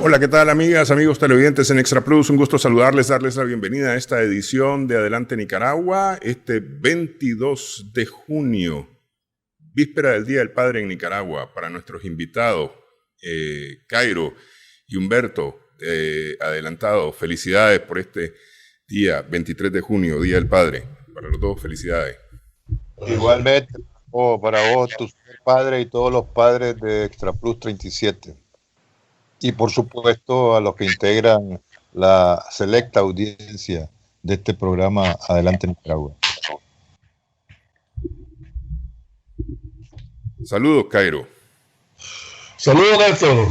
Hola, ¿qué tal, amigas, amigos televidentes en Extra Plus? Un gusto saludarles, darles la bienvenida a esta edición de Adelante Nicaragua, este 22 de junio, víspera del Día del Padre en Nicaragua. Para nuestros invitados, Cairo y Humberto, adelantado, felicidades por este día, 23 de junio, Día del Padre. Para los dos, felicidades. Igualmente, para vos, tu padre y todos los padres de Extra Plus 37. Y por supuesto a los que integran la selecta audiencia de este programa Adelante Nicaragua. Saludos, Cairo. Saludos, Néstor.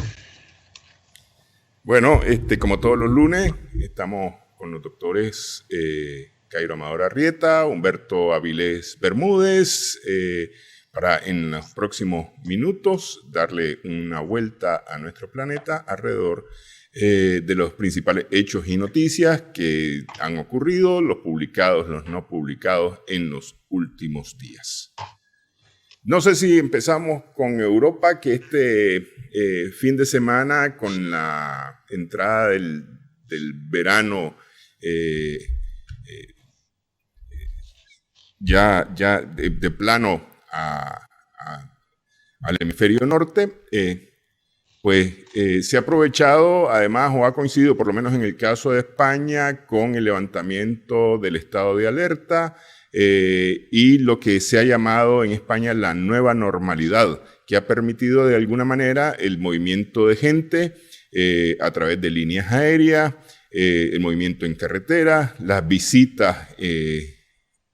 Bueno, como todos los lunes, estamos con los doctores Cairo Amador Arrieta, Humberto Avilés Bermúdez, para en los próximos minutos darle una vuelta a nuestro planeta alrededor de los principales hechos y noticias que han ocurrido, los publicados, los no publicados en los últimos días. No sé si empezamos con Europa, que este fin de semana, con la entrada del verano ya de plano al hemisferio norte, se ha aprovechado, además, o ha coincidido, por lo menos en el caso de España, con el levantamiento del estado de alerta y lo que se ha llamado en España la nueva normalidad, que ha permitido de alguna manera el movimiento de gente a través de líneas aéreas, el movimiento en carretera, las visitas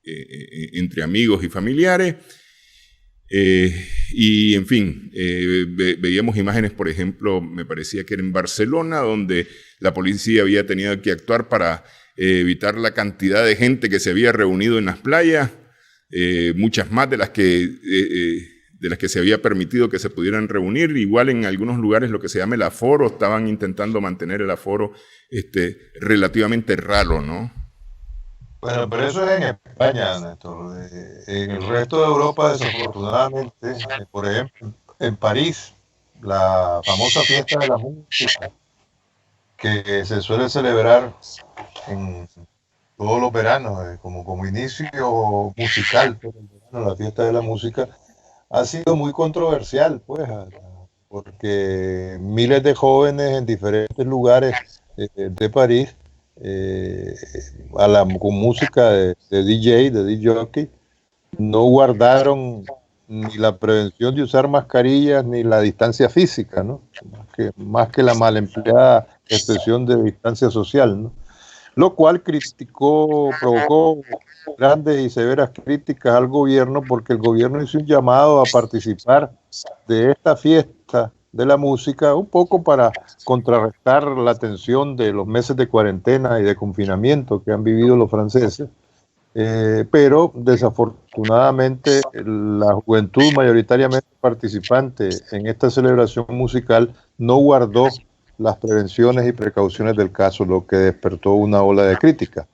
entre amigos y familiares. Y en fin, veíamos imágenes, por ejemplo, me parecía que era en Barcelona, donde la policía había tenido que actuar para evitar la cantidad de gente que se había reunido en las playas, muchas más de las que se había permitido que se pudieran reunir. Igual en algunos lugares lo que se llama el aforo, estaban intentando mantener el aforo relativamente raro, ¿no? Bueno, pero eso es en España, Néstor. En el resto de Europa, desafortunadamente, por ejemplo, en París, la famosa fiesta de la música, que se suele celebrar en todos los veranos, como inicio musical, pero el verano, la fiesta de la música, ha sido muy controversial, pues, porque miles de jóvenes en diferentes lugares de París, con música de DJ, de DJ, no guardaron ni la prevención de usar mascarillas ni la distancia física, ¿no? Más que la mal empleada expresión de distancia social, ¿no? Lo cual provocó grandes y severas críticas al gobierno, porque el gobierno hizo un llamado a participar de esta fiesta de la música, un poco para contrarrestar la tensión de los meses de cuarentena y de confinamiento que han vivido los franceses. Pero desafortunadamente la juventud mayoritariamente participante en esta celebración musical no guardó las prevenciones y precauciones del caso, lo que despertó una ola de crítica.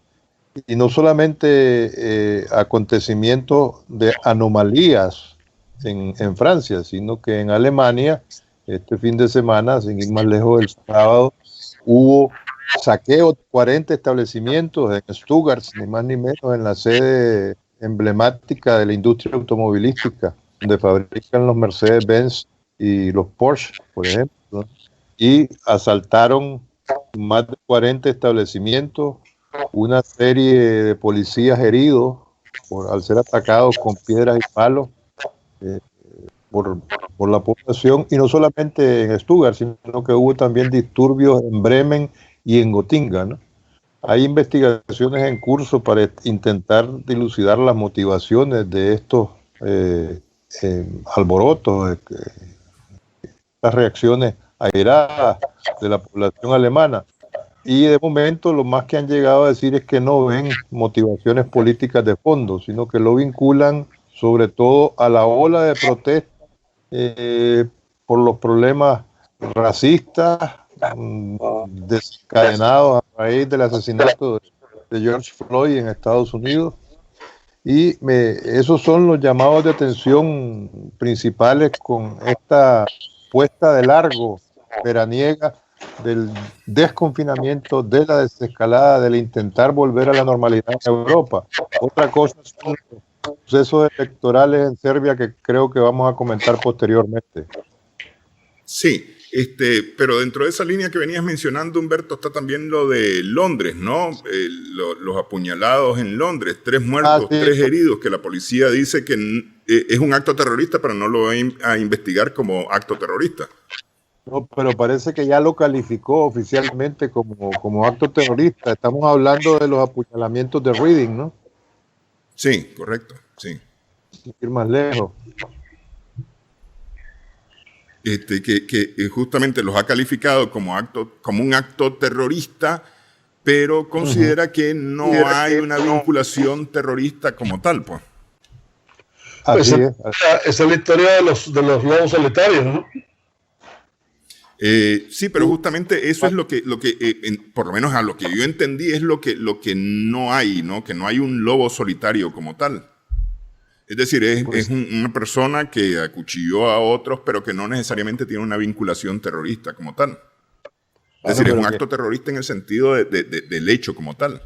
Y no solamente acontecimientos de anomalías en Francia, sino que en Alemania, este fin de semana, sin ir más lejos, el sábado, hubo saqueo de 40 establecimientos en Stuttgart, ni más ni menos, en la sede emblemática de la industria automovilística, donde fabrican los Mercedes-Benz y los Porsche, por ejemplo, ¿no? Y asaltaron más de 40 establecimientos, una serie de policías heridos al ser atacados con piedras y palos por la población, y no solamente en Stuttgart, sino que hubo también disturbios en Bremen y en Gotinga, ¿no? Hay investigaciones en curso para intentar dilucidar las motivaciones de estos alborotos, estas reacciones airadas de la población alemana. Y de momento lo más que han llegado a decir es que no ven motivaciones políticas de fondo, sino que lo vinculan sobre todo a la ola de protesta por los problemas racistas desencadenados a raíz del asesinato de George Floyd en Estados Unidos. Y esos son los llamados de atención principales con esta puesta de largo veraniega del desconfinamiento, de la desescalada, del intentar volver a la normalidad en Europa. Otra cosa son los procesos electorales en Serbia que creo que vamos a comentar posteriormente. Sí, pero dentro de esa línea que venías mencionando, Humberto, está también lo de Londres, ¿no? Los apuñalados en Londres, 3 muertos, sí. 3 heridos, que la policía dice que es un acto terrorista, pero no lo va a investigar como acto terrorista. No, pero parece que ya lo calificó oficialmente como acto terrorista. Estamos hablando de los apuñalamientos de Reading, ¿no? Sí, correcto, sí. Sin ir más lejos. Que justamente los ha calificado como un acto terrorista, pero considera que no hay una vinculación terrorista como tal, pues. Así es. Esa es la historia de los lobos solitarios, ¿no? Sí, pero justamente eso es lo que por lo menos a lo que yo entendí, es lo que no hay, ¿no? Que no hay un lobo solitario como tal. Es decir, es una persona que acuchilló a otros, pero que no necesariamente tiene una vinculación terrorista como tal. Es decir, es un acto terrorista en el sentido del hecho como tal.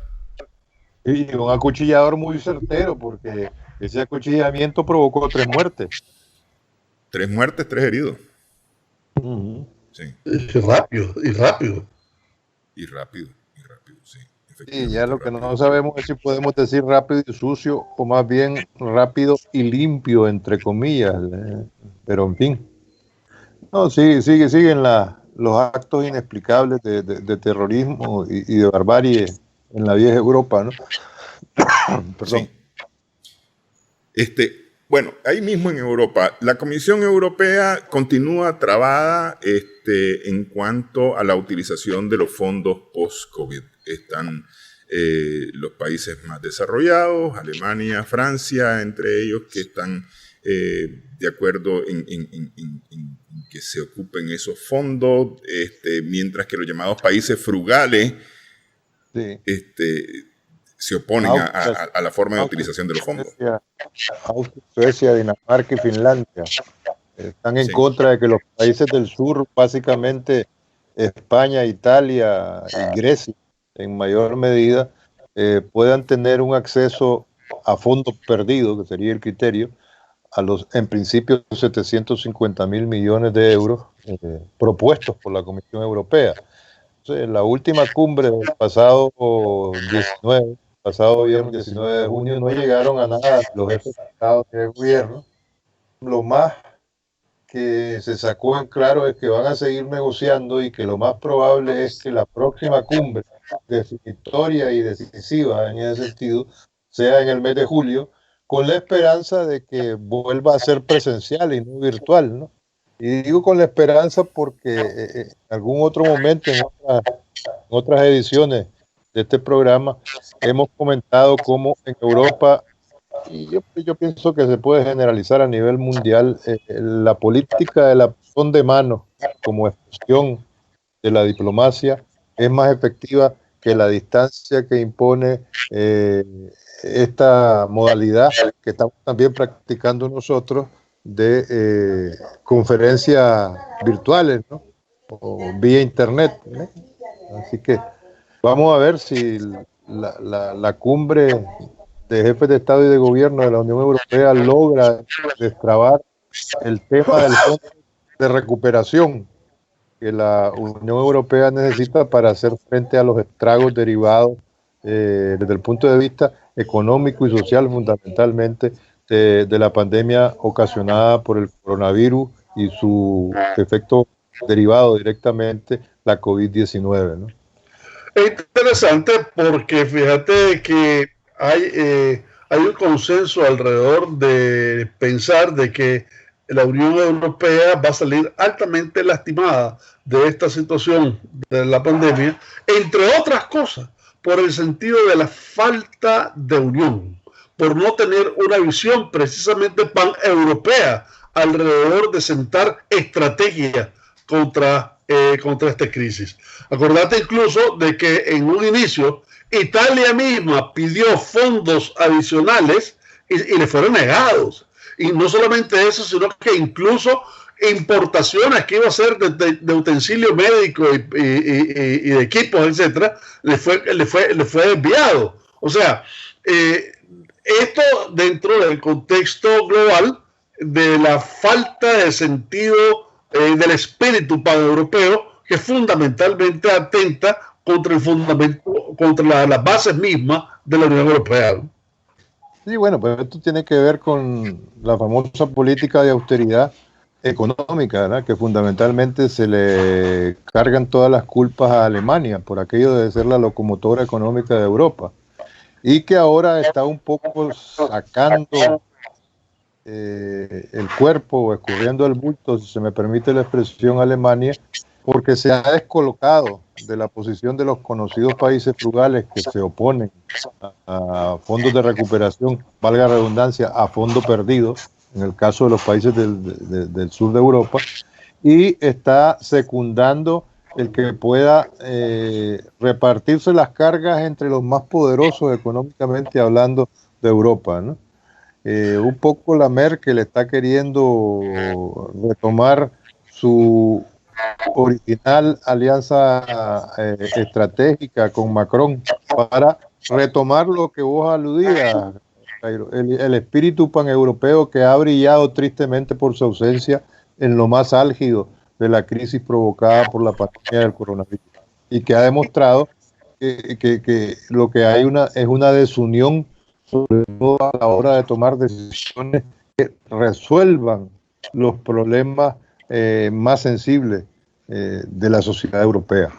Y un acuchillador muy certero, porque ese acuchillamiento provocó 3 muertes. 3 muertes, 3 heridos. Sí. Y rápido. Y rápido, sí. Y ya lo que no sabemos es si podemos decir rápido y sucio, o más bien rápido y limpio, entre comillas. Pero en fin. No, siguen los actos inexplicables de terrorismo y de barbarie en la vieja Europa, ¿no? Perdón. Sí. Bueno, ahí mismo en Europa, la Comisión Europea continúa trabada en cuanto a la utilización de los fondos post-COVID. Están los países más desarrollados, Alemania, Francia, entre ellos, que están de acuerdo en que se ocupen esos fondos, mientras que los llamados países frugales se oponen a la forma de utilización de los fondos. Austria, Suecia, Dinamarca y Finlandia están en contra de que los países del sur, básicamente España, Italia y Grecia, en mayor medida, puedan tener un acceso a fondos perdidos, que sería el criterio, a los, en principio, 750.000 millones de euros propuestos por la Comisión Europea. Entonces, la última cumbre del pasado viernes 19 de junio, no llegaron a nada los jefes de Estado y de gobierno. Lo más que se sacó en claro es que van a seguir negociando y que lo más probable es que la próxima cumbre definitoria y decisiva en ese sentido sea en el mes de julio, con la esperanza de que vuelva a ser presencial y no virtual, ¿no? Y digo con la esperanza porque en algún otro momento, en otras ediciones de este programa, hemos comentado cómo en Europa, y yo pienso que se puede generalizar a nivel mundial, la política de la apretón de mano como expresión de la diplomacia es más efectiva que la distancia que impone esta modalidad que estamos también practicando nosotros de conferencias virtuales, ¿no? O vía internet, ¿no? Así que vamos a ver si la cumbre de jefes de Estado y de Gobierno de la Unión Europea logra destrabar el tema del fondo de recuperación que la Unión Europea necesita para hacer frente a los estragos derivados desde el punto de vista económico y social, fundamentalmente, de la pandemia ocasionada por el coronavirus y su efecto derivado directamente, la COVID-19, ¿no? Es interesante porque fíjate que hay un consenso alrededor de pensar de que la Unión Europea va a salir altamente lastimada de esta situación de la pandemia, entre otras cosas, por el sentido de la falta de unión, por no tener una visión precisamente paneuropea alrededor de sentar estrategias contra esta crisis. Acordate incluso de que en un inicio Italia misma pidió fondos adicionales y le fueron negados. Y no solamente eso, sino que incluso importaciones que iba a hacer de utensilios médicos y de equipos, etcétera, le fue desviado. O sea, esto dentro del contexto global de la falta de sentido del espíritu paneuropeo, que fundamentalmente atenta contra el fundamento, contra las bases mismas de la Unión Europea, ¿no? Sí, bueno, pues esto tiene que ver con la famosa política de austeridad económica, ¿verdad? Que fundamentalmente se le cargan todas las culpas a Alemania por aquello de ser la locomotora económica de Europa, y que ahora está un poco sacando el cuerpo o escurriendo el bulto, si se me permite la expresión, Alemania, porque se ha descolocado de la posición de los conocidos países frugales que se oponen a fondos de recuperación, valga la redundancia, a fondo perdido, en el caso de los países del sur de Europa, y está secundando el que pueda repartirse las cargas entre los más poderosos económicamente hablando de Europa, ¿no? Un poco la Merkel está queriendo retomar su original alianza estratégica con Macron para retomar lo que vos aludías, Jairo, el espíritu paneuropeo que ha brillado tristemente por su ausencia en lo más álgido de la crisis provocada por la pandemia del coronavirus, y que ha demostrado que lo que hay es una desunión, sobre todo a la hora de tomar decisiones que resuelvan los problemas más sensibles de la sociedad europea.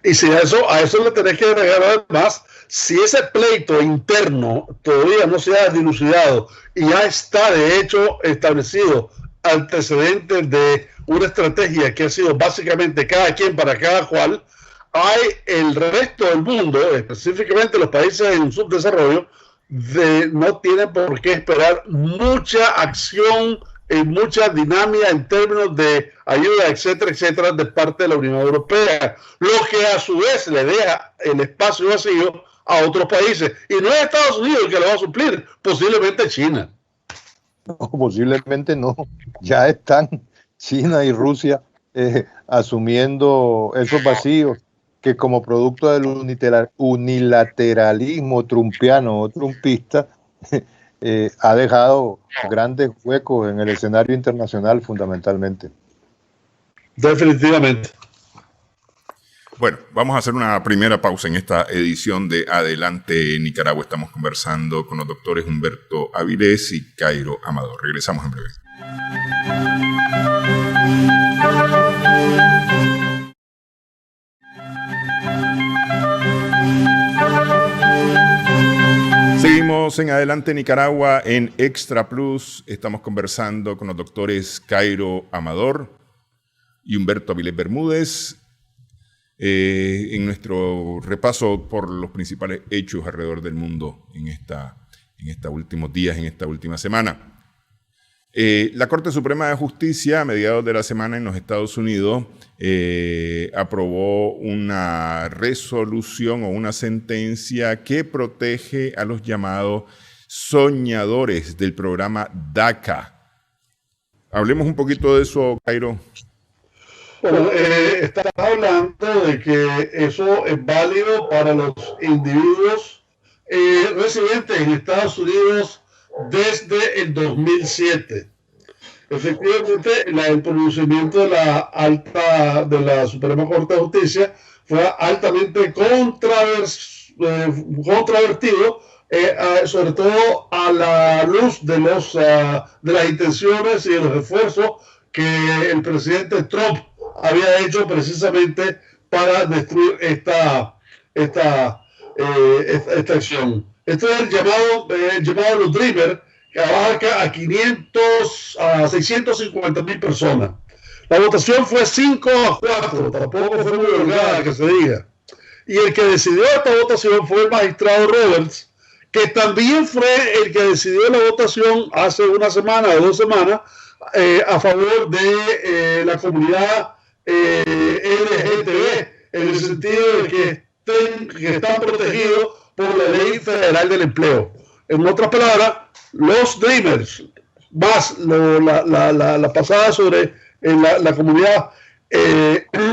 Y si a eso le tenés que agregar además, si ese pleito interno todavía no se ha dilucidado y ya está de hecho establecido antecedentes de una estrategia que ha sido básicamente cada quien para cada cual, hay el resto del mundo, específicamente los países en subdesarrollo, no tienen por qué esperar mucha acción y mucha dinámica en términos de ayuda, etcétera, etcétera, de parte de la Unión Europea, lo que a su vez le deja el espacio vacío a otros países. Y no es Estados Unidos el que lo va a suplir, posiblemente China. No, posiblemente no. Ya están China y Rusia asumiendo esos vacíos que, como producto del unilateralismo trumpiano o trumpista, ha dejado grandes huecos en el escenario internacional fundamentalmente. Definitivamente. Bueno, vamos a hacer una primera pausa en esta edición de Adelante Nicaragua. Estamos conversando con los doctores Humberto Avilés y Cairo Amador. Regresamos en breve. Seguimos en Adelante Nicaragua en Extra Plus. Estamos conversando con los doctores Cairo Amador y Humberto Avilés Bermúdez en nuestro repaso por los principales hechos alrededor del mundo en estos últimos días, en esta última semana. La Corte Suprema de Justicia, a mediados de la semana en los Estados Unidos, aprobó una resolución o una sentencia que protege a los llamados soñadores del programa DACA. Hablemos un poquito de eso, Cairo. Bueno, estás hablando de que eso es válido para los individuos residentes en Estados Unidos desde el 2007. Efectivamente, el pronunciamiento de la Suprema Corte de Justicia fue altamente controvertido, sobre todo a la luz de las intenciones y de los esfuerzos que el presidente Trump había hecho precisamente para destruir esta acción. Esto es el llamado los Dreamers, que abarca a 650,000 personas. La votación fue 5-4, tampoco fue muy holgada que se diga. Y el que decidió esta votación fue el magistrado Roberts, que también fue el que decidió la votación hace una semana o 2 semanas a favor de la comunidad LGTB, en el sentido de que están protegidos por la Ley Federal del Empleo. En otras palabras, los Dreamers, más la pasada sobre la comunidad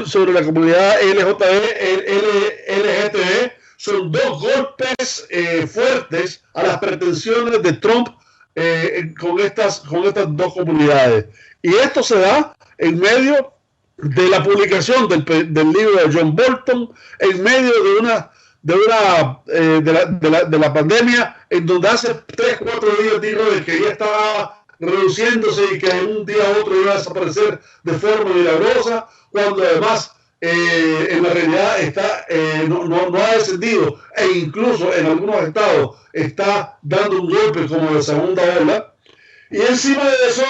sobre la comunidad LGTB, son dos golpes fuertes a las pretensiones de Trump con estas dos comunidades. Y esto se da en medio de la publicación del libro de John Bolton, en medio de la pandemia, en donde hace 3-4 días dijo de que ya estaba reduciéndose y que un día a otro iba a desaparecer de forma milagrosa, cuando además en la realidad no ha descendido, e incluso en algunos estados está dando un golpe como de segunda ola. Y encima de eso,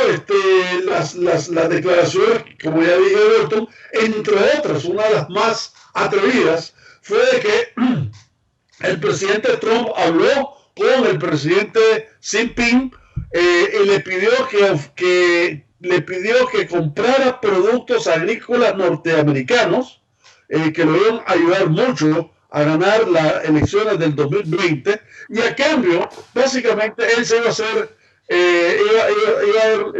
las declaraciones, como ya dije, de Bolton, entre otras, una de las más atrevidas, fue de que el presidente Trump habló con el presidente Xi Jinping y le pidió que comprara productos agrícolas norteamericanos que lo iban a ayudar mucho a ganar las elecciones del 2020, y a cambio, básicamente, él se iba a hacer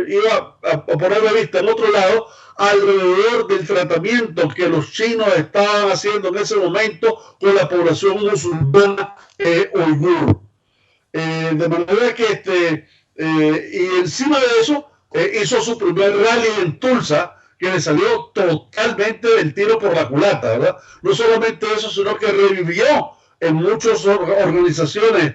iba a poner la vista en otro lado alrededor del tratamiento que los chinos estaban haciendo en ese momento con la población musulmana uigur. De manera que y encima de eso hizo su primer rally en Tulsa, que le salió totalmente del tiro por la culata, ¿verdad? No solamente eso, sino que revivió en muchas organizaciones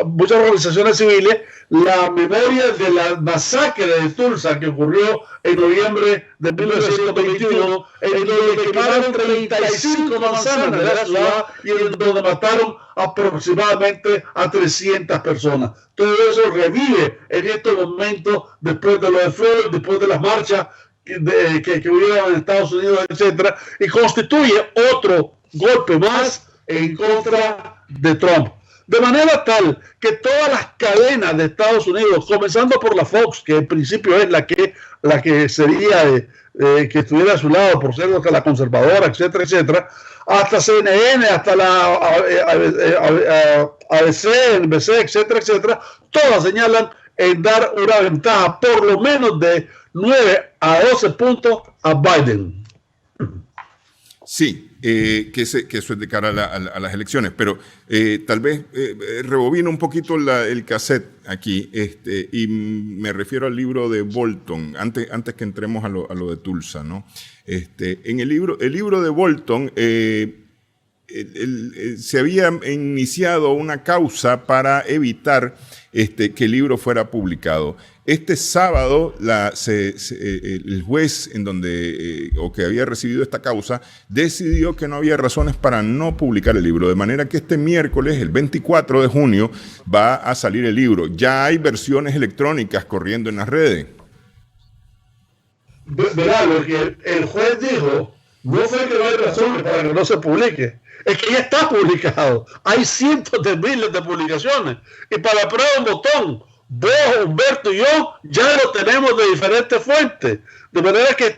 muchas organizaciones civiles la memoria de la masacre de Tulsa que ocurrió en noviembre de 1921, en donde quemaron 35 manzanas de la ciudad y en donde mataron aproximadamente a 300 personas. Todo eso revive en estos momentos después de lo de Floyd, después de las marchas que hubieron en Estados Unidos, etcétera, y constituye otro golpe más en contra de Trump. De manera tal que todas las cadenas de Estados Unidos, comenzando por la Fox, que en principio es la que sería que estuviera a su lado, por ser la conservadora, etcétera, etcétera, hasta CNN, hasta la ABC, NBC, etcétera, etcétera, todas señalan en dar una ventaja por lo menos de 9 a 12 puntos a Biden. Sí, que eso es de cara a las elecciones, pero tal vez rebobino un poquito el cassette aquí, y me refiero al libro de Bolton, antes que entremos a lo de Tulsa, ¿no? En el libro de Bolton se había iniciado una causa para evitar que el libro fuera publicado. Este sábado el juez que había recibido esta causa decidió que no había razones para no publicar el libro, de manera que este miércoles, el 24 de junio, va a salir el libro. Ya hay versiones electrónicas corriendo en las redes. Verá, lo que el juez dijo no fue que no hay razones para que no se publique, es que ya está publicado. Hay cientos de miles de publicaciones, y para prueba un botón, vos, Humberto y yo ya lo tenemos de diferentes fuentes, de manera que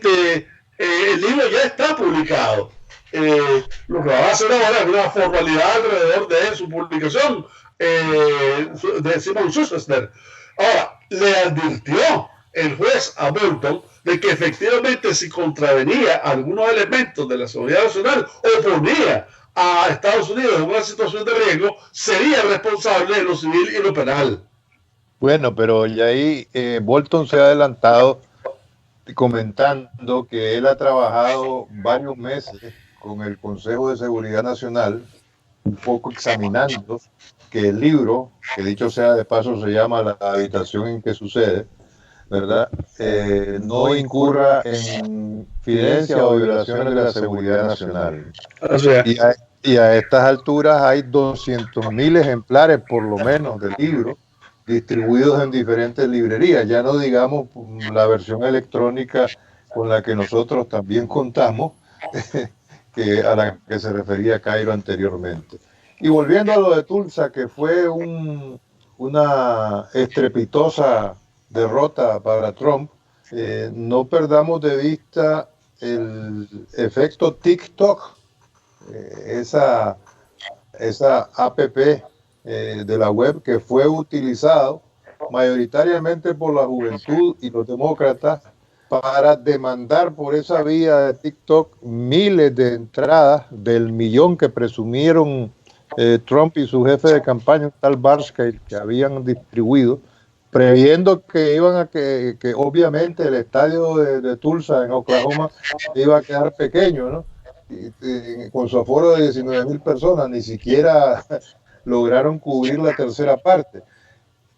el libro ya está publicado. Lo que va a hacer ahora es una formalidad alrededor de su publicación, de Simon Schuster. Ahora, le advirtió el juez a Bolton de que efectivamente si contravenía algunos elementos de la seguridad nacional o ponía a Estados Unidos en una situación de riesgo, sería responsable en lo civil y lo penal. Bueno, pero ya ahí Bolton se ha adelantado comentando que él ha trabajado varios meses con el Consejo de Seguridad Nacional, un poco examinando que el libro, que dicho sea de paso se llama La habitación en que sucede, ¿verdad? No incurra en infidencia o violaciones de la seguridad nacional. O sea, y a estas alturas hay 200.000 ejemplares por lo menos del libro distribuidos en diferentes librerías, ya no digamos la versión electrónica con la que nosotros también contamos, a la que se refería Cairo anteriormente. Y volviendo a lo de Tulsa, que fue una estrepitosa derrota para Trump, no perdamos de vista el efecto TikTok, esa app de la web que fue utilizado mayoritariamente por la juventud y los demócratas para demandar por esa vía de TikTok miles de entradas del millón que presumieron Trump y su jefe de campaña, un tal Barksdale, que habían distribuido, previendo que iban a que obviamente el estadio de Tulsa en Oklahoma iba a quedar pequeño, ¿no? Con su aforo de 19,000 personas, ni siquiera lograron cubrir la tercera parte.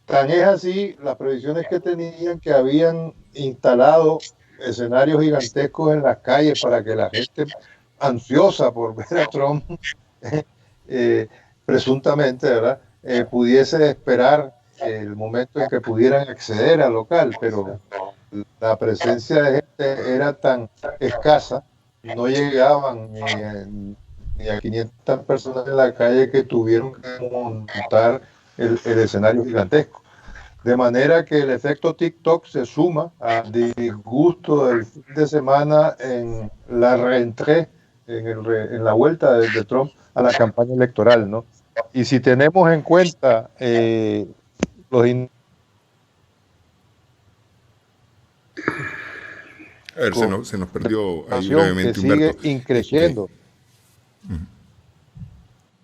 Tan es así las previsiones que tenían, que habían instalado escenarios gigantescos en las calles para que la gente ansiosa por ver a Trump, presuntamente, ¿verdad?, pudiese esperar el momento en que pudieran acceder al local, pero la presencia de gente era tan escasa, no llegaban ni a 500 personas en la calle, que tuvieron que montar el escenario gigantesco. De manera que el efecto TikTok se suma al disgusto del fin de semana en la reentrée, en la vuelta de Trump a la campaña electoral, ¿no? Y si tenemos en cuenta los... A ver, se nos perdió ahí brevemente, que sigue Humberto. Increciendo.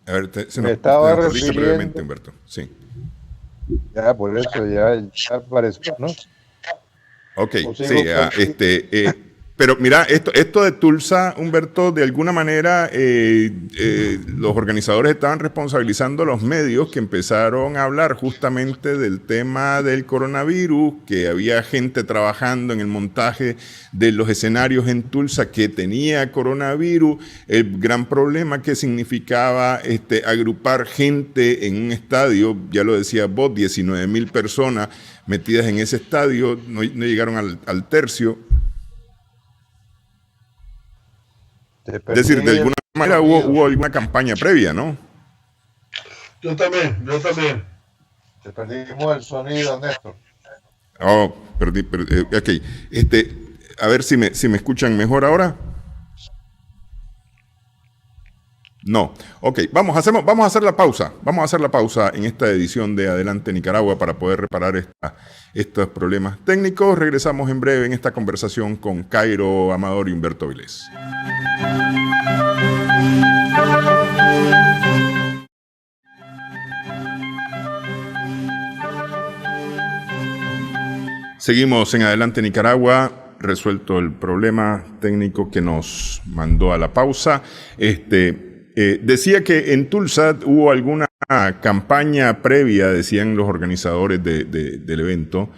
A ver, se Me nos estaba perdiste refiriendo... brevemente, Humberto. Sí. Ya, por eso ya apareció, ¿no? Ok, sí, pero mira, esto de Tulsa, Humberto, de alguna manera los organizadores estaban responsabilizando a los medios, que empezaron a hablar justamente del tema del coronavirus, que había gente trabajando en el montaje de los escenarios en Tulsa que tenía coronavirus, el gran problema que significaba agrupar gente en un estadio, ya lo decía vos, 19,000 personas metidas en ese estadio, no llegaron al tercio. Es decir, de alguna manera hubo alguna campaña previa, ¿no? Yo también. Te perdimos el sonido, Néstor. Oh, perdí. Ok. A ver si me escuchan mejor ahora. No. Ok, vamos a hacer la pausa. Vamos a hacer la pausa en esta edición de Adelante Nicaragua para poder reparar estos problemas técnicos. Regresamos en breve en esta conversación con Cairo Amador y Humberto Vilés. Seguimos en Adelante Nicaragua, resuelto el problema técnico que nos mandó a la pausa. Decía que en Tulsa hubo alguna campaña previa, decían los organizadores del evento,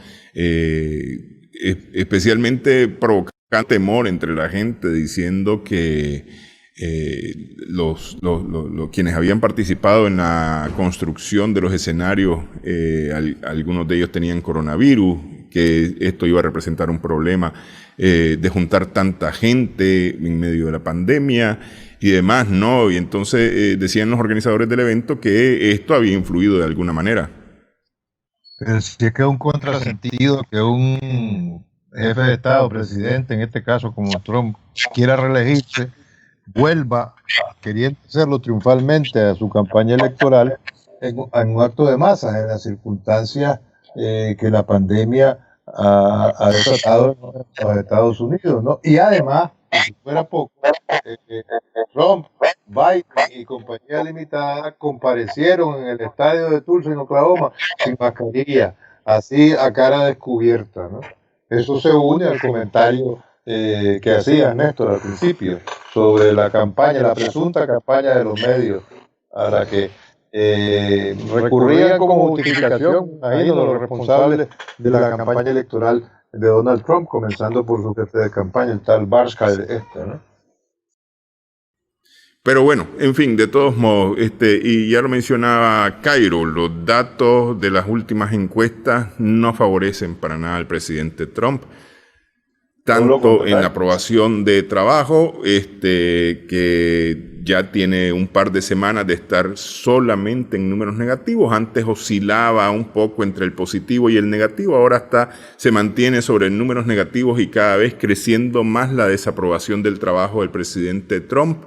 especialmente provocando temor entre la gente, diciendo que quienes habían participado en la construcción de los escenarios, algunos de ellos tenían coronavirus, que esto iba a representar un problema de juntar tanta gente en medio de la pandemia y demás, ¿no? Y entonces decían los organizadores del evento que esto había influido de alguna manera. Pero si es que es un contrasentido que un jefe de Estado, presidente, en este caso como Trump, quiera reelegirse, vuelva, queriendo hacerlo triunfalmente, a su campaña electoral en un acto de masas, en las circunstancias que la pandemia ha desatado en los Estados Unidos, ¿no? Y además, si fuera poco, Trump, Biden y compañía limitada comparecieron en el estadio de Tulsa, en Oklahoma, sin mascarilla, así a cara descubierta, ¿no? Eso se une al comentario que hacía Néstor al principio sobre la campaña, la presunta campaña de los medios, a la que recurrían como justificación ahí los responsables de la campaña electoral de Donald Trump, comenzando por su jefe de campaña, el tal Barksdale, ¿no? Pero bueno, en fin, de todos modos, y ya lo mencionaba Cairo, los datos de las últimas encuestas no favorecen para nada al presidente Trump. tanto en la aprobación de trabajo, que ya tiene un par de semanas de estar solamente en números negativos. Antes oscilaba un poco entre el positivo y el negativo, ahora se mantiene sobre números negativos y cada vez creciendo más la desaprobación del trabajo del presidente Trump.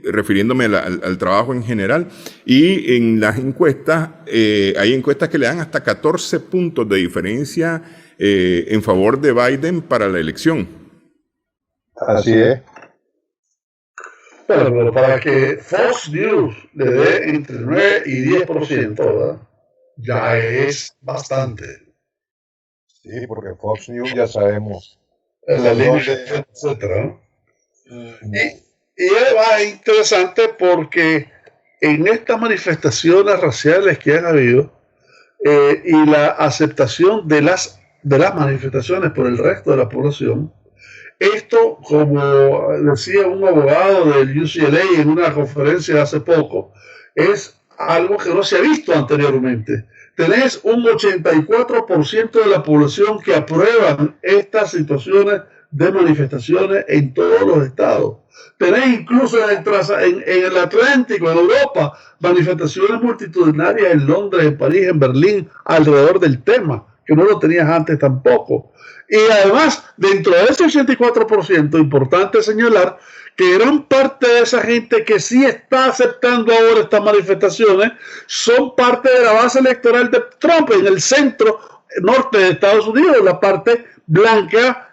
Refiriéndome al trabajo en general, y en las encuestas, hay encuestas que le dan hasta 14 puntos de diferencia en favor de Biden para la elección. Así es. Pero para que Fox News le dé entre 9 y 10%, ¿verdad? Ya es bastante. Sí, porque Fox News ya sabemos. La línea, etcétera, ¿no? Y además es interesante porque en estas manifestaciones raciales que han habido y la aceptación de las manifestaciones por el resto de la población, esto, como decía un abogado del UCLA en una conferencia hace poco, es algo que no se ha visto anteriormente. Tenés un 84% de la población que aprueban estas situaciones de manifestaciones en todos los estados. Tenés incluso en el Atlántico, en Europa, manifestaciones multitudinarias en Londres, en París, en Berlín, alrededor del tema, que no lo tenías antes tampoco. Y además, dentro de ese 84%, importante señalar que gran parte de esa gente que sí está aceptando ahora estas manifestaciones son parte de la base electoral de Trump en el centro norte de Estados Unidos, la parte blanca,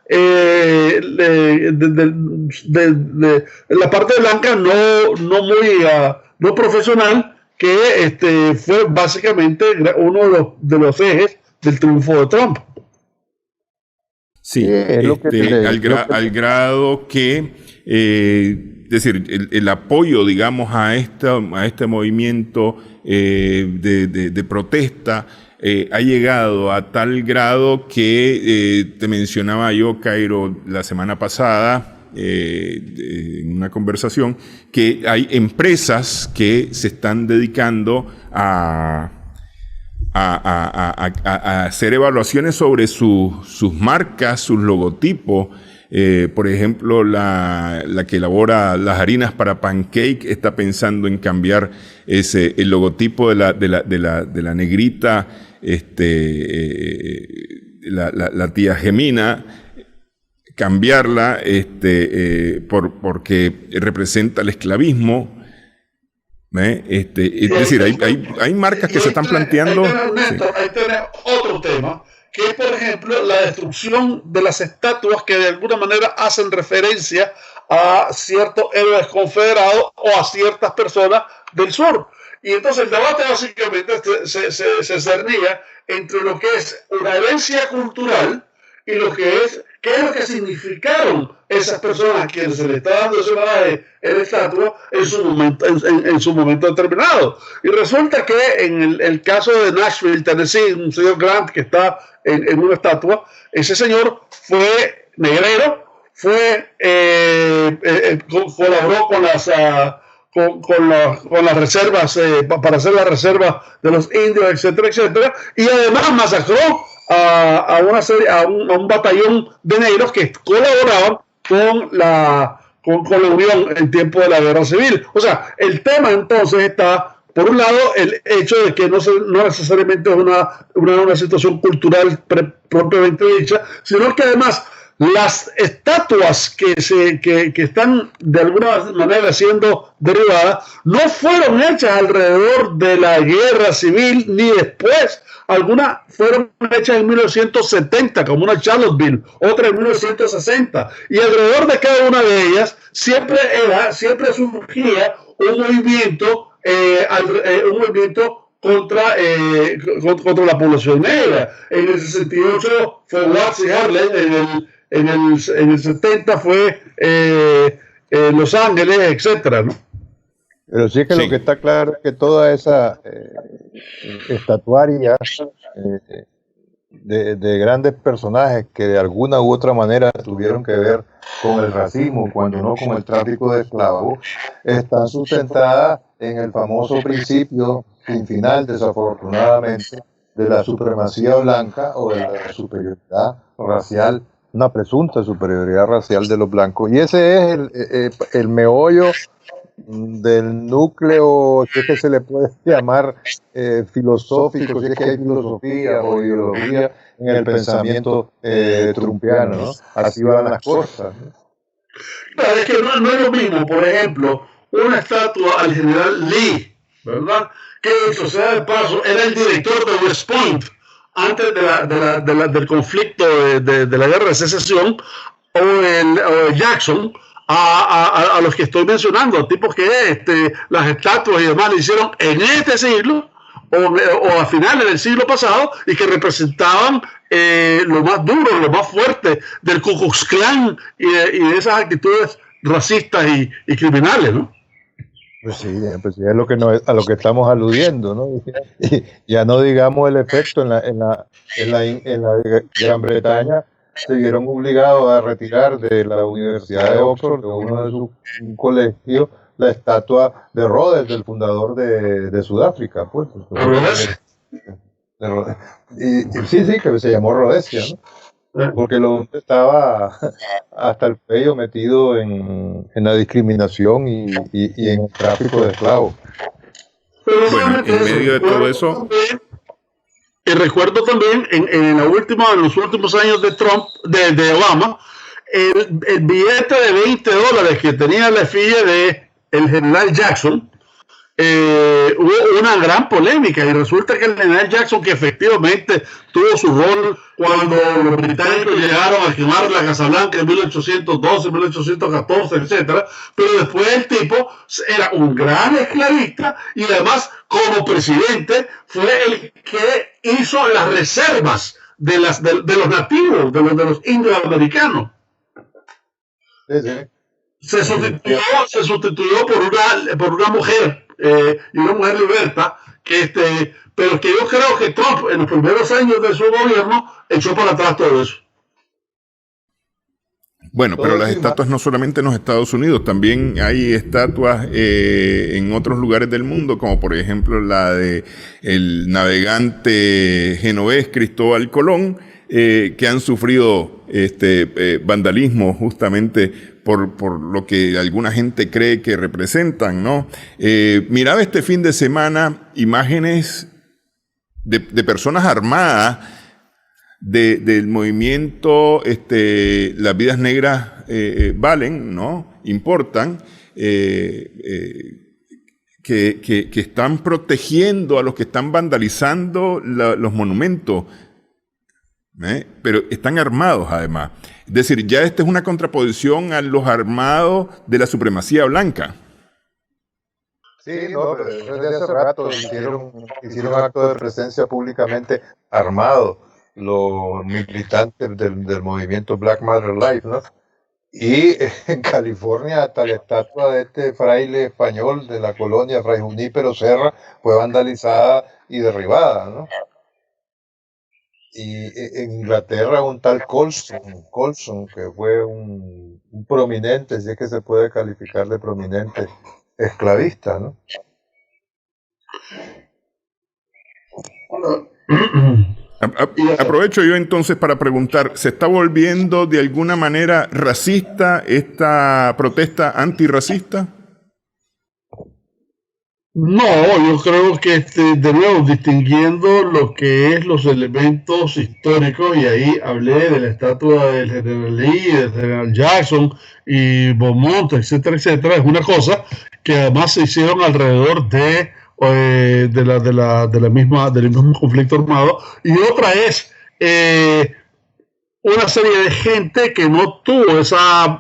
la parte blanca no profesional, que fue básicamente uno de los ejes del triunfo de Trump. Sí, al grado que, es decir, el apoyo, digamos, a este movimiento de protesta ha llegado a tal grado que te mencionaba yo, Cairo, la semana pasada, en una conversación, que hay empresas que se están dedicando a hacer evaluaciones sobre sus marcas, sus logotipos. Por ejemplo, la que elabora las harinas para pancake está pensando en cambiar el logotipo de la negrita, la tía Gemina, cambiarla porque representa el esclavismo. Es decir, hay marcas que se están planteando. Ahí tenés otro tema, que es, por ejemplo, la destrucción de las estatuas que de alguna manera hacen referencia a ciertos héroes confederados o a ciertas personas del sur. Y entonces el debate básicamente se cernía entre lo que es una herencia cultural y lo que es qué es lo que significaron esas personas a quienes se le está dando ese homenaje en la estatua en su momento determinado. Y resulta que en el caso de Nashville, Tennessee, un señor Grant que está en una estatua, ese señor fue negrero, colaboró con las reservas, para hacer la reserva de los indios, etcétera, etcétera, y además masacró a un batallón de negros que colaboraban con la Unión en tiempo de la Guerra Civil. O sea, el tema entonces está, por un lado, el hecho de que no necesariamente es una situación cultural propiamente dicha, sino que además las estatuas que están de alguna manera siendo derivadas no fueron hechas alrededor de la Guerra Civil ni después. Algunas fueron hechas en 1970, como una Charlottesville, otra en 1960, y alrededor de cada una de ellas siempre surgía un movimiento contra la población negra. En el 68 fue Watts y Harlem, en el 70 fue Los Ángeles, etcétera, ¿no? Pero sí que lo que está claro es que toda esa estatuaria de grandes personajes que de alguna u otra manera tuvieron que ver con el racismo, cuando no con el tráfico de esclavos, están sustentadas en el famoso principio sin final, desafortunadamente, de la supremacía blanca o de la superioridad racial una presunta superioridad racial de los blancos. Y ese es el meollo del núcleo, si es que se le puede llamar filosófico, si es que hay filosofía o ideología en el pensamiento trumpiano, ¿no? Así van las cosas, ¿no? Claro, es que no es lo mismo, por ejemplo, una estatua al general Lee, ¿verdad? Que, o sea, de paso, era el director de West Point antes del conflicto de la guerra de secesión, o Jackson, a los que estoy mencionando, tipos que las estatuas y demás le hicieron en este siglo o a finales del siglo pasado y que representaban lo más duro, lo más fuerte del Ku Klux Klan y de esas actitudes racistas y criminales, ¿no? Pues sí, es lo que a lo que estamos aludiendo, ¿no? Y ya no digamos el efecto en la Gran Bretaña. Se vieron obligados a retirar de la Universidad de Oxford, de uno de sus colegios, la estatua de Rhodes, del fundador de Sudáfrica, pues. Sí, que se llamó Rhodesia, ¿no? Porque el hombre estaba hasta el cuello metido en la discriminación y en el tráfico de esclavos. Bueno, en medio de todo eso... Y recuerdo también en los últimos años de Trump, de Obama, el billete de $20 que tenía la efigie de el general Jackson. Hubo una gran polémica y resulta que el general Jackson, que efectivamente tuvo su rol cuando los británicos llegaron a quemar la Casa Blanca en 1812, 1814, etcétera, pero después el tipo era un gran esclavista y además como presidente fue el que hizo las reservas de los nativos, de los indioamericanos. Se sustituyó por una mujer y una mujer liberta pero que yo creo que Trump en los primeros años de su gobierno echó para atrás todo eso. Bueno, pero las estatuas no solamente en los Estados Unidos, también hay estatuas en otros lugares del mundo, como por ejemplo la de el navegante genovés Cristóbal Colón, que han sufrido vandalismo justamente por lo que alguna gente cree que representan, ¿no? Miraba este fin de semana imágenes de personas armadas del movimiento Las Vidas Negras Valen, ¿no? Importan, que están protegiendo a los que están vandalizando los monumentos, pero están armados además. Es decir, ya esta es una contraposición a los armados de la supremacía blanca. Sí, no, pero desde hace rato hicieron actos de presencia públicamente armados los militantes del movimiento Black Matter Life, ¿no? Y en California hasta la estatua de este fraile español de la colonia, Fray Junípero Serra, fue vandalizada y derribada, ¿no? Y en Inglaterra un tal Colson, que fue un prominente, si es que se puede calificar de prominente, esclavista, ¿no? Aprovecho yo entonces para preguntar, ¿se está volviendo de alguna manera racista esta protesta antirracista? No, yo creo que de nuevo, distinguiendo lo que es los elementos históricos, y ahí hablé de la estatua del general Lee, del general Jackson y Beaumont, etcétera, etcétera, es una cosa que además se hicieron alrededor del mismo conflicto armado, y otra es una serie de gente que no tuvo esa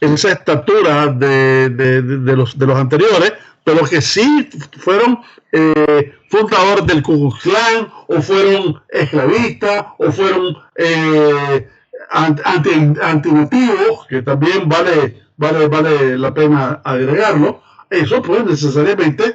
estatura de los anteriores, pero que sí fueron fundadores del Ku Klux Klan, o fueron esclavistas, o fueron antinativos, que también vale la pena agregarlo. Eso pues necesariamente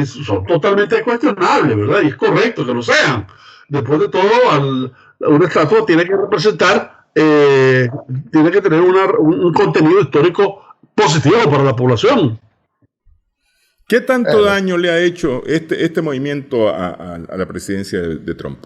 son totalmente cuestionables, ¿verdad? Y es correcto que lo sean. Después de todo, una estatua tiene que representar, tiene que tener un contenido histórico positivo para la población. ¿Qué tanto daño le ha hecho este movimiento a la presidencia de Trump?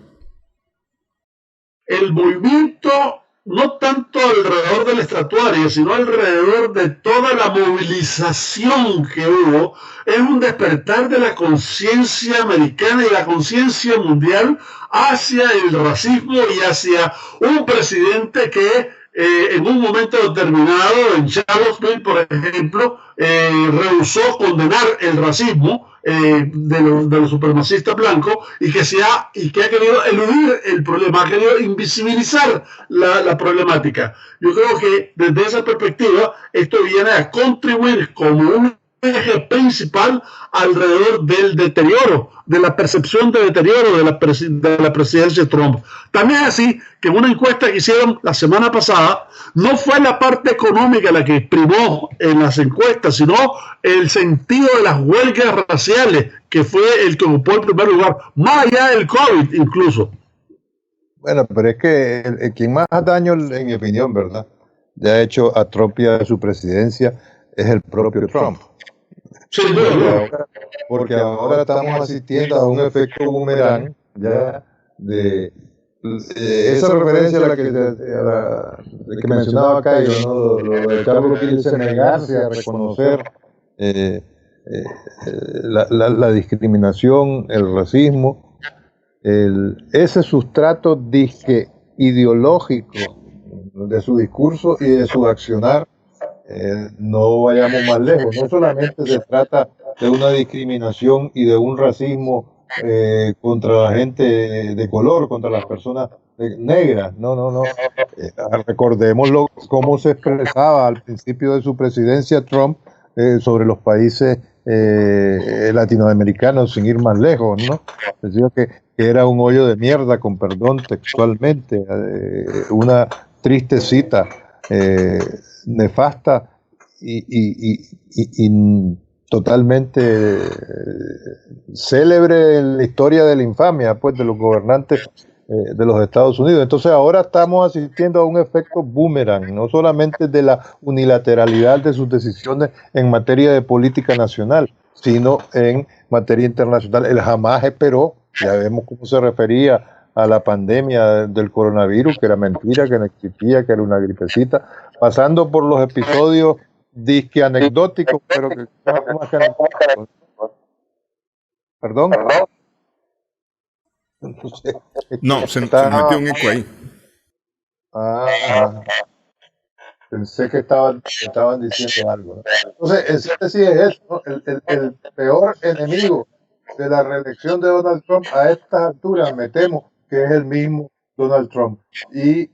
El movimiento no tanto alrededor del estatuario, sino alrededor de toda la movilización que hubo, es un despertar de la conciencia americana y la conciencia mundial hacia el racismo y hacia un presidente que en un momento determinado, en Charlottesville, por ejemplo, rehusó condenar el racismo de los supremacistas blancos y que ha querido eludir el problema, ha querido invisibilizar la problemática. Yo creo que desde esa perspectiva esto viene a contribuir como un eje principal alrededor del deterioro, de la percepción de deterioro de la presidencia de Trump. También es así que en una encuesta que hicieron la semana pasada, no fue la parte económica la que primó en las encuestas, sino el sentido de las huelgas raciales, que fue el que ocupó el primer lugar, más allá del COVID incluso. Bueno, pero es que quien más daño, en mi opinión, ¿verdad?, le ha hecho a Trump y a su presidencia es el propio Trump. Sí, porque ahora estamos asistiendo a un efecto boomerang ya de esa referencia a la que mencionaba Cairo, ¿no? Lo de Carlos Quilce, negarse a reconocer la discriminación, el racismo, ese sustrato disque ideológico de su discurso y de su accionar. No vayamos más lejos, no solamente se trata de una discriminación y de un racismo contra la gente de color, contra las personas negras, no. Recordemos cómo se expresaba al principio de su presidencia Trump sobre los países latinoamericanos, sin ir más lejos, ¿no? Decía que era un hoyo de mierda, con perdón textualmente, una triste cita, nefasta y totalmente célebre en la historia de la infamia, pues, de los gobernantes de los Estados Unidos. Entonces ahora estamos asistiendo a un efecto boomerang, no solamente de la unilateralidad de sus decisiones en materia de política nacional, sino en materia internacional. Él jamás esperó, ya vemos cómo se refería a la pandemia del coronavirus, que era mentira, que no existía, que era una gripecita, pasando por los episodios disque anecdóticos, pero que más que anecdóticos. ¿Perdón? Entonces, no, se metió un eco ahí. Pensé que estaban diciendo algo, ¿no? Entonces, en síntesis es eso, ¿no? El peor enemigo de la reelección de Donald Trump a estas alturas, me temo que es el mismo Donald Trump. Y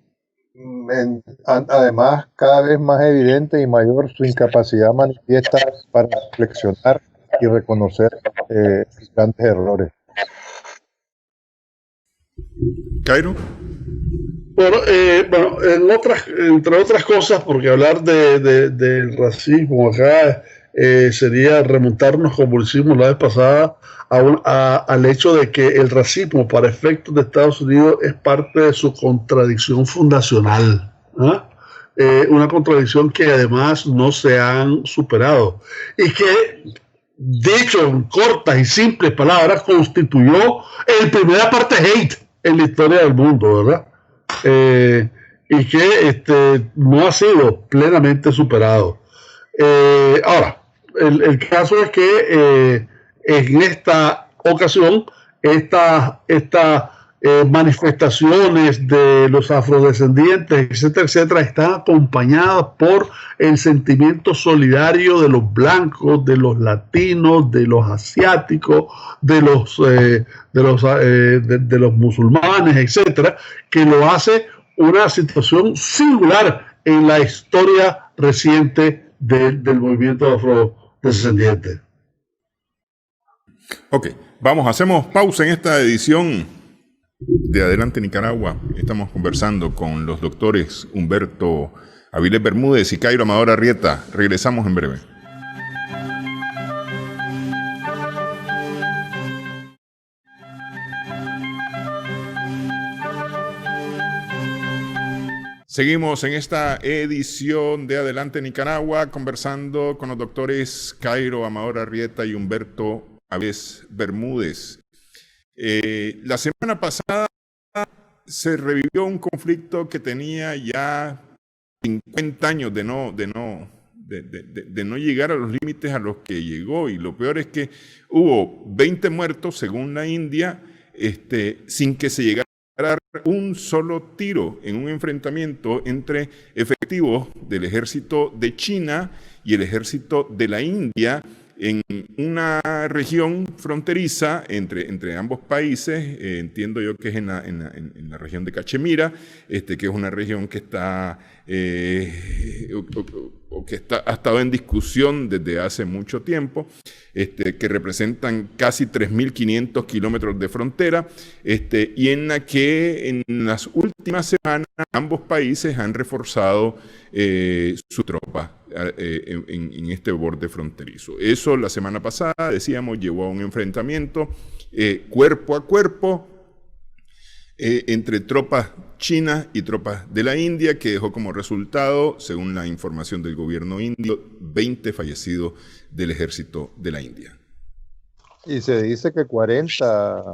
además, cada vez más evidente y mayor su incapacidad manifiesta para reflexionar y reconocer grandes errores. Cairo. Bueno, entre otras cosas, porque hablar del racismo acá sería remontarnos, como lo hicimos la vez pasada, al hecho de que el racismo para efectos de Estados Unidos es parte de su contradicción fundacional, ¿eh? Una contradicción que además no se han superado y que, dicho en cortas y simples palabras, constituyó el primer apartheid en la historia del mundo, ¿verdad? Y que no ha sido plenamente superado. Ahora, el caso es que en esta ocasión, estas manifestaciones de los afrodescendientes, etcétera, etcétera, están acompañadas por el sentimiento solidario de los blancos, de los latinos, de los asiáticos, de los musulmanes, etcétera, que lo hace una situación singular en la historia reciente del movimiento afrodescendiente. Ok, hacemos pausa en esta edición de Adelante Nicaragua. Estamos conversando con los doctores Humberto Avilés Bermúdez y Cairo Amador Arrieta. Regresamos en breve. Seguimos en esta edición de Adelante Nicaragua conversando con los doctores Cairo Amador Arrieta y Humberto Avilés Bermúdez. La semana pasada se revivió un conflicto que tenía ya 50 años de no llegar a los límites a los que llegó, y lo peor es que hubo 20 muertos según la India, sin que se llegara a dar un solo tiro en un enfrentamiento entre efectivos del ejército de China y el ejército de la India en una región fronteriza entre ambos países. Entiendo yo que es en la región de Cachemira, que es una región que está ha estado en discusión desde hace mucho tiempo, que representan casi 3.500 kilómetros de frontera, y en la que en las últimas semanas ambos países han reforzado su tropa en este borde fronterizo. Eso la semana pasada, decíamos, llevó a un enfrentamiento cuerpo a cuerpo entre tropas chinas y tropas de la India, que dejó como resultado, según la información del gobierno indio, 20 fallecidos del ejército de la India. Y se dice que 40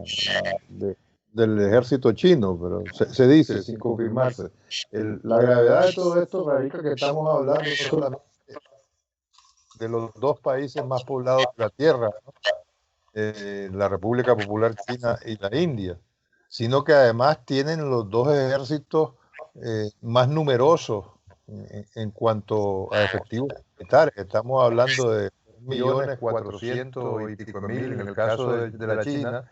del ejército chino, pero se dice sin confirmarse. La gravedad de todo esto radica que estamos hablando no solamente de los dos países más poblados de la Tierra, ¿no? La República Popular China y la India, sino que además tienen los dos ejércitos más numerosos en cuanto a efectivos militares. Estamos hablando de 1.400.000 en el caso de la China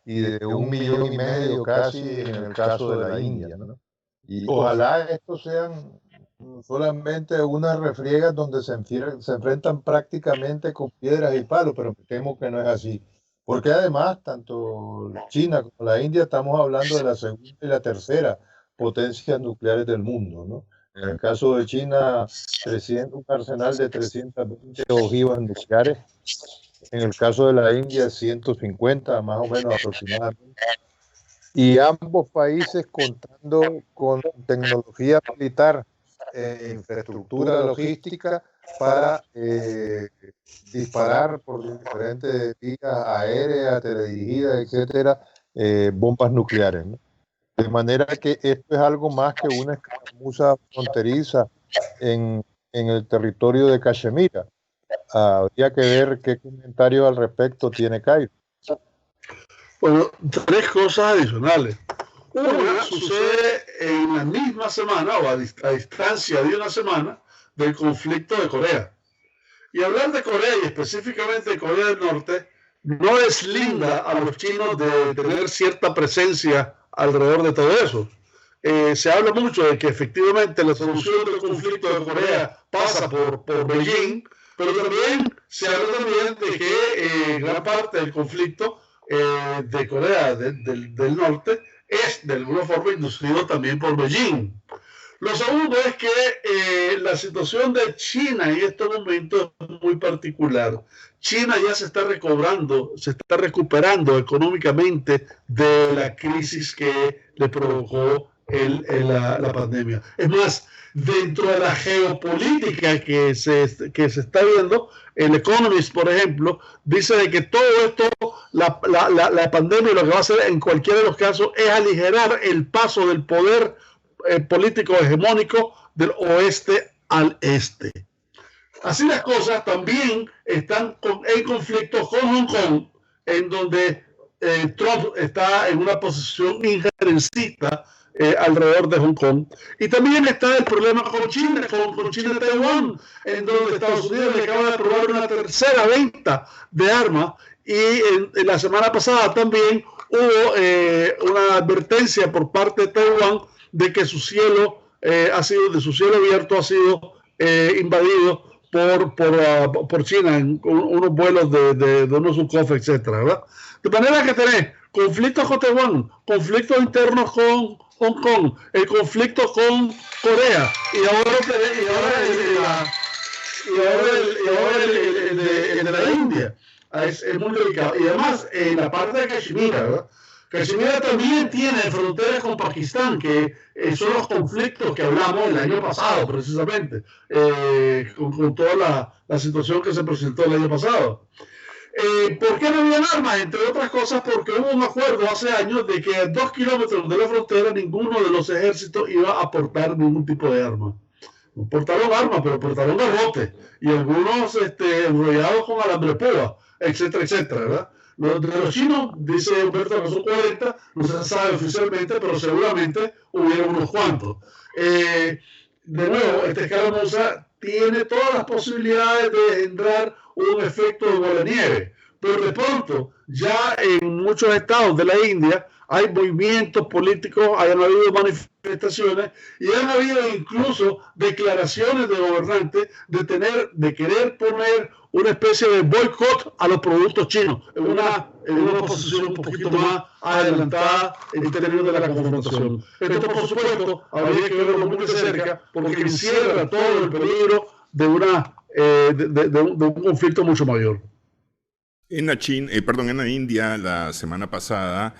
y de 1,5 millones casi en el caso de la India, ¿no? Y ojalá estos sean solamente unas refriegas donde se enfrentan prácticamente con piedras y palos, pero me temo que no es así. Porque además, tanto China como la India estamos hablando de la segunda y la tercera potencias nucleares del mundo, ¿no? En el caso de China, un arsenal de 320 ojivas nucleares. En el caso de la India, 150, más o menos aproximadamente. Y ambos países contando con tecnología militar, infraestructura logística para disparar por diferentes vías aéreas, teledirigidas, etcétera, bombas nucleares, ¿no? De manera que esto es algo más que una escaramuza fronteriza en el territorio de Cachemira. Habría que ver qué comentario al respecto tiene Cairo. Bueno, tres cosas adicionales. Una sucede en la misma semana o a distancia de una semana del conflicto de Corea. Y hablar de Corea y específicamente de Corea del Norte no es linda a los chinos de tener cierta presencia alrededor de todo eso. Se habla mucho de que efectivamente la solución del conflicto de Corea pasa por Beijing, pero también se habla también de que gran parte del conflicto de Corea del Norte es de alguna forma inducido también por Beijing. Lo segundo es que la situación de China en este momento es muy particular. China ya se está recuperando económicamente de la crisis que le provocó la pandemia. Es más, dentro de la geopolítica que se está viendo, el Economist, por ejemplo, dice de que todo esto, la pandemia, lo que va a hacer en cualquiera de los casos es aligerar el paso del poder político hegemónico del oeste al este. Así las cosas, también están en conflicto con Hong Kong, en donde Trump está en una posición injerencista alrededor de Hong Kong. Y también está el problema con China, con China y Taiwán, en donde Estados Unidos le acaba de aprobar una tercera venta de armas, y en la semana pasada también hubo una advertencia por parte de Taiwán de que su cielo abierto ha sido invadido por China en unos vuelos de unos Sukhoi, etcétera, ¿verdad? De manera que tenés conflictos con Taiwán, conflictos internos con Hong Kong, el conflicto con Corea, y ahora el de la India. Es muy delicado. Y además, en la parte de Cachemira, ¿verdad? Cachemira también tiene fronteras con Pakistán, que son los conflictos que hablamos el año pasado, precisamente, con toda la situación que se presentó el año pasado. ¿Por qué no habían armas? Entre otras cosas porque hubo un acuerdo hace años de que a 2 kilómetros de la frontera ninguno de los ejércitos iba a aportar ningún tipo de arma. No portaron armas, pero portaron garrotes y algunos enrollados con alambre púa, etcétera, etcétera, ¿verdad? Los de los chinos, dice Humberto, que son 40, no se sabe oficialmente, pero seguramente hubieron unos cuantos. De nuevo, esta escaramuza tiene todas las posibilidades de engendrar un efecto de bola de nieve, pero de pronto ya en muchos estados de la India hay movimientos políticos, han habido manifestaciones y han habido incluso declaraciones de gobernantes de querer poner una especie de boicot a los productos chinos en una posición un poquito más adelantada en términos de la confrontación. Esto, por supuesto, habría que verlo muy de cerca porque encierra todo el peligro de un conflicto mucho mayor. En la India, la semana pasada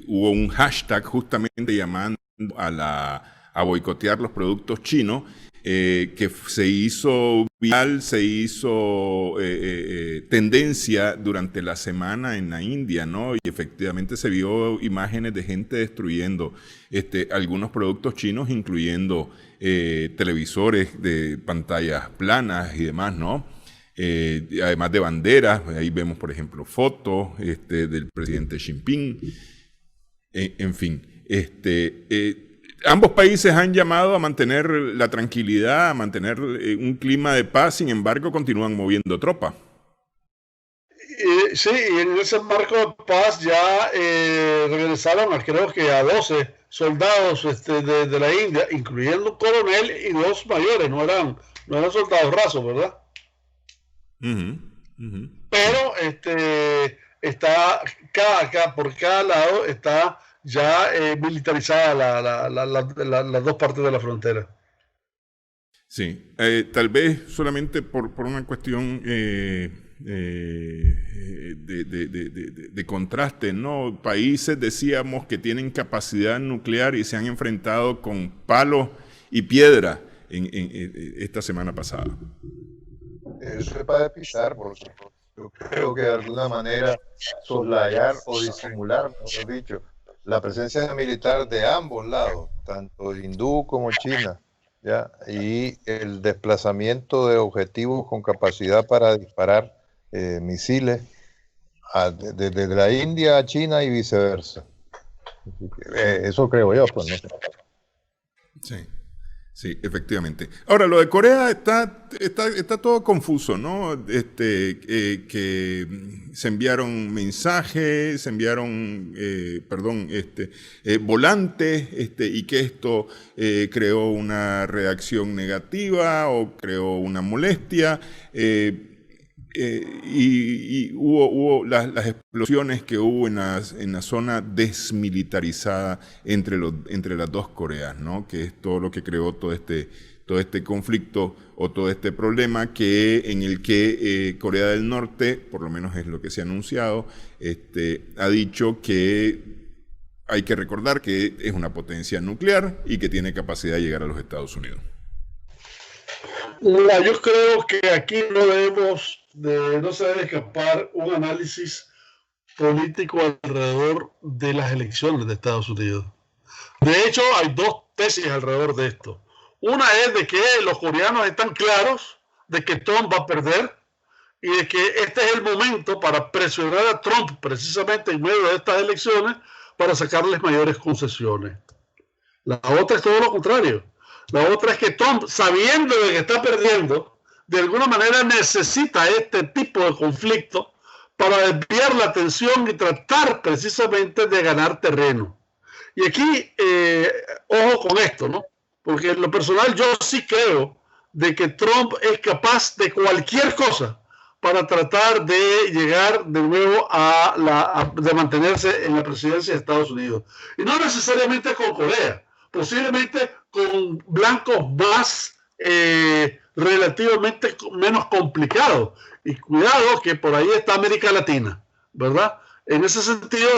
hubo un hashtag justamente llamando a boicotear los productos chinos, que se hizo viral, se hizo tendencia durante la semana en la India, ¿no? Y efectivamente se vio imágenes de gente destruyendo algunos productos chinos, incluyendo televisores de pantallas planas y demás, ¿no? Además de banderas, ahí vemos por ejemplo fotos del presidente Xi Jinping, en fin, ambos países han llamado a mantener la tranquilidad, a mantener un clima de paz, sin embargo continúan moviendo tropas. Sí, y en ese marco de paz ya regresaron creo que a 12 soldados de la India, incluyendo un coronel y 2 mayores, no eran soldados rasos, ¿verdad? Pero está por cada lado está ya militarizada las dos partes de la frontera. Sí, tal vez solamente por una cuestión de contraste, ¿no? Países, decíamos, que tienen capacidad nuclear y se han enfrentado con palos y piedra en esta semana pasada. Eso es para pisar, porque yo creo que de alguna manera soslayar o disimular, mejor dicho, la presencia militar de ambos lados, tanto hindú como China, ¿ya? Y el desplazamiento de objetivos con capacidad para disparar misiles desde la India a China y viceversa. Eso creo yo, pues, ¿no? Sí. Sí, efectivamente. Ahora, lo de Corea está todo confuso, ¿no? Que se enviaron mensajes, se enviaron, volantes, y que esto creó una reacción negativa o creó una molestia. Y hubo las explosiones que hubo en la zona desmilitarizada entre las dos Coreas, ¿no? Que es todo lo que creó todo este conflicto o todo este problema en el que Corea del Norte, por lo menos es lo que se ha anunciado, ha dicho que hay que recordar que es una potencia nuclear y que tiene capacidad de llegar a los Estados Unidos. Yo creo que aquí no se debe escapar un análisis político alrededor de las elecciones de Estados Unidos. De hecho, hay 2 tesis alrededor de esto. Una es de que los coreanos están claros de que Trump va a perder y de que este es el momento para presionar a Trump precisamente en medio de estas elecciones para sacarles mayores concesiones. La otra es todo lo contrario. La otra es que Trump, sabiendo de que está perdiendo, de alguna manera necesita este tipo de conflicto para desviar la atención y tratar precisamente de ganar terreno. Y aquí, ojo con esto, ¿no? Porque en lo personal yo sí creo de que Trump es capaz de cualquier cosa para tratar de llegar de nuevo de mantenerse en la presidencia de Estados Unidos. Y no necesariamente con Corea, posiblemente con blancos más relativamente menos complicados. Y cuidado que por ahí está América Latina, ¿verdad? En ese sentido,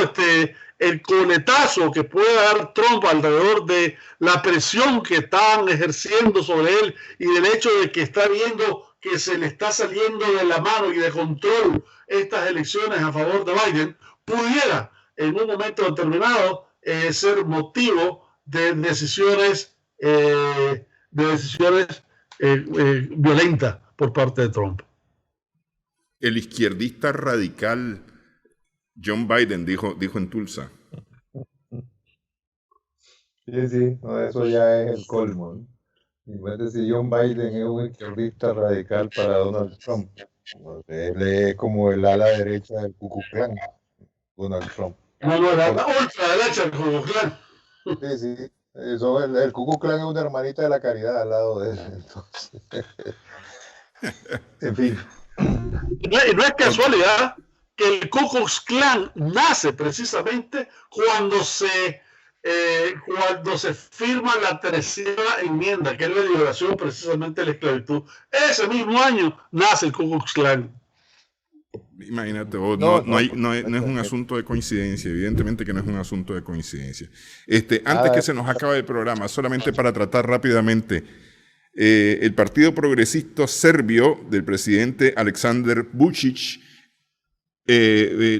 el coletazo que puede dar Trump alrededor de la presión que están ejerciendo sobre él y del hecho de que está viendo que se le está saliendo de la mano y de control estas elecciones a favor de Biden pudiera en un momento determinado ser motivo de decisiones violentas por parte de Trump. El izquierdista radical John Biden dijo en Tulsa. Sí, no, eso ya es el colmo, ¿no? Imagínate si John Biden es un izquierdista radical para Donald Trump. Él es como el ala derecha del Ku Klux Klan, Donald Trump. No, la ultraderecha del Ku Klux Klan. Sí. Eso, el Ku Klux Klan es una hermanita de la caridad al lado de él. Entonces. En fin. Y no es casualidad que el Ku Klux Klan nace precisamente cuando se firma la 13ª enmienda, que es la liberación precisamente de la esclavitud. Ese mismo año nace el Ku Klux Klan. Imagínate, no es un asunto de coincidencia, evidentemente que no es un asunto de coincidencia. Antes que se nos acabe el programa, solamente para tratar rápidamente, el Partido Progresista Serbio del presidente Aleksandar Vučić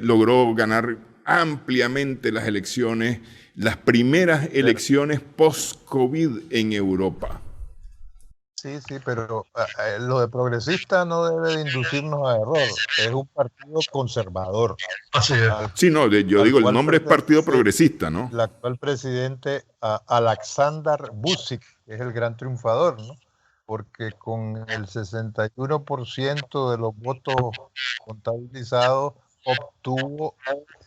logró ganar ampliamente las elecciones, las primeras elecciones post-COVID en Europa. Sí, pero lo de progresista no debe de inducirnos a error. Es un partido conservador. Así es. Sí, no, yo digo, el nombre es Partido Progresista, ¿no? El actual presidente Aleksandar Vučić es el gran triunfador, ¿no? Porque con el 61% de los votos contabilizados obtuvo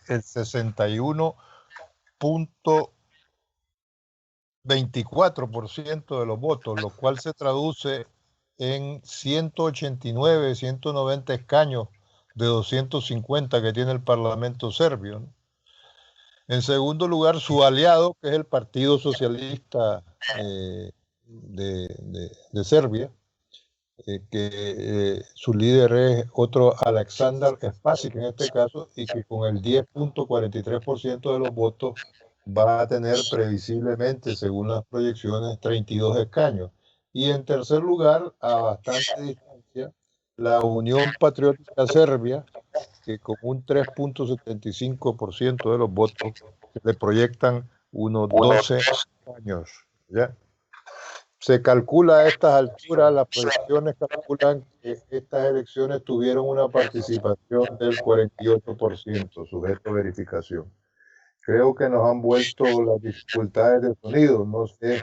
el 61.24% de los votos, lo cual se traduce en 189, 190 escaños de 250 que tiene el Parlamento serbio, ¿no? En segundo lugar, su aliado, que es el Partido Socialista de Serbia, que su líder es otro Aleksandar Spasić en este caso, y que con el 10.43% de los votos va a tener previsiblemente, según las proyecciones, 32 escaños. Y en tercer lugar, a bastante distancia, la Unión Patriótica Serbia, que con un 3.75% de los votos le proyectan unos 12 años, ¿ya? Se calcula a estas alturas, las proyecciones calculan que estas elecciones tuvieron una participación del 48%, sujeto a verificación. Creo que nos han vuelto las dificultades de sonido. No sé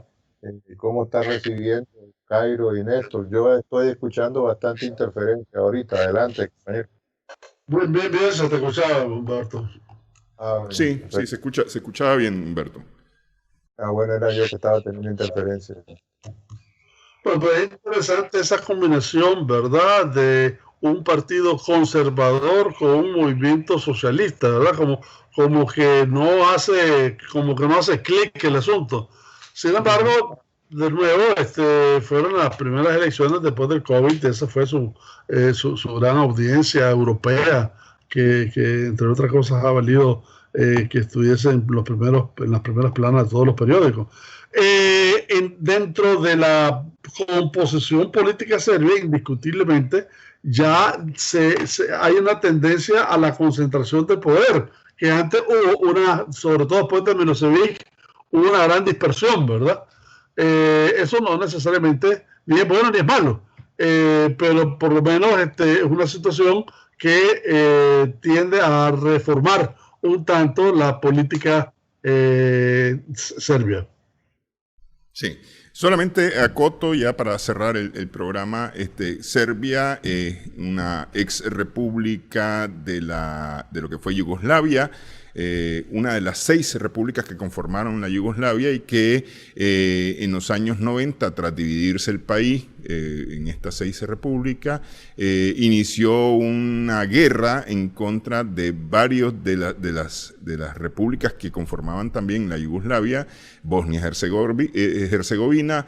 cómo está recibiendo Cairo y Néstor. Yo estoy escuchando bastante interferencia ahorita. Adelante, compañero. Bien, se te escuchaba, Humberto. Bueno, sí, se escuchaba bien, Humberto. Bueno, era yo que estaba teniendo interferencia. Pues es interesante esa combinación, ¿verdad?, de un partido conservador con un movimiento socialista, ¿verdad? Como que no hace clic el asunto. Sin embargo, de nuevo, fueron las primeras elecciones después del COVID. Esa fue su gran audiencia europea, que entre otras cosas ha valido que estuviese en las primeras planas de todos los periódicos. Dentro de la composición política serbia, indiscutiblemente, ya hay una tendencia a la concentración del poder, que antes hubo sobre todo después de Milosevic, hubo una gran dispersión, ¿verdad? Eso no necesariamente ni es bueno ni es malo, pero por lo menos es una situación que tiende a reformar un tanto la política serbia. Sí, solamente acoto ya para cerrar el programa, Serbia es una ex república de lo que fue Yugoslavia, una de las 6 repúblicas que conformaron la Yugoslavia y que en los años 90, tras dividirse el país en estas 6 repúblicas, inició una guerra en contra de varios de las repúblicas que conformaban también la Yugoslavia, Bosnia-Herzegovina,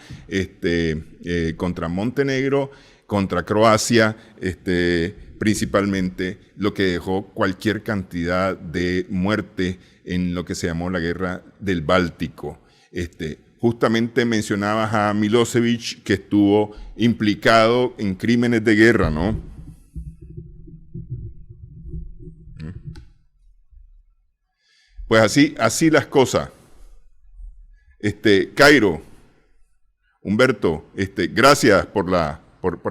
contra Montenegro, contra Croacia, principalmente, lo que dejó cualquier cantidad de muerte en lo que se llamó la Guerra del Báltico. Justamente mencionabas a Milosevic, que estuvo implicado en crímenes de guerra, ¿no? Pues así las cosas. Cairo, Humberto, gracias por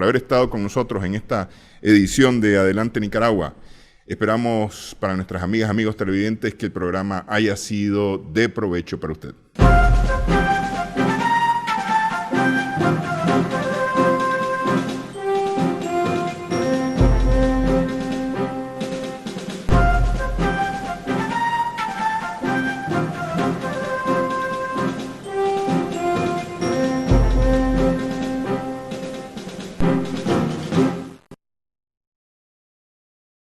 haber estado con nosotros en esta edición de Adelante Nicaragua. Esperamos para nuestras amigas, amigos televidentes que el programa haya sido de provecho para usted.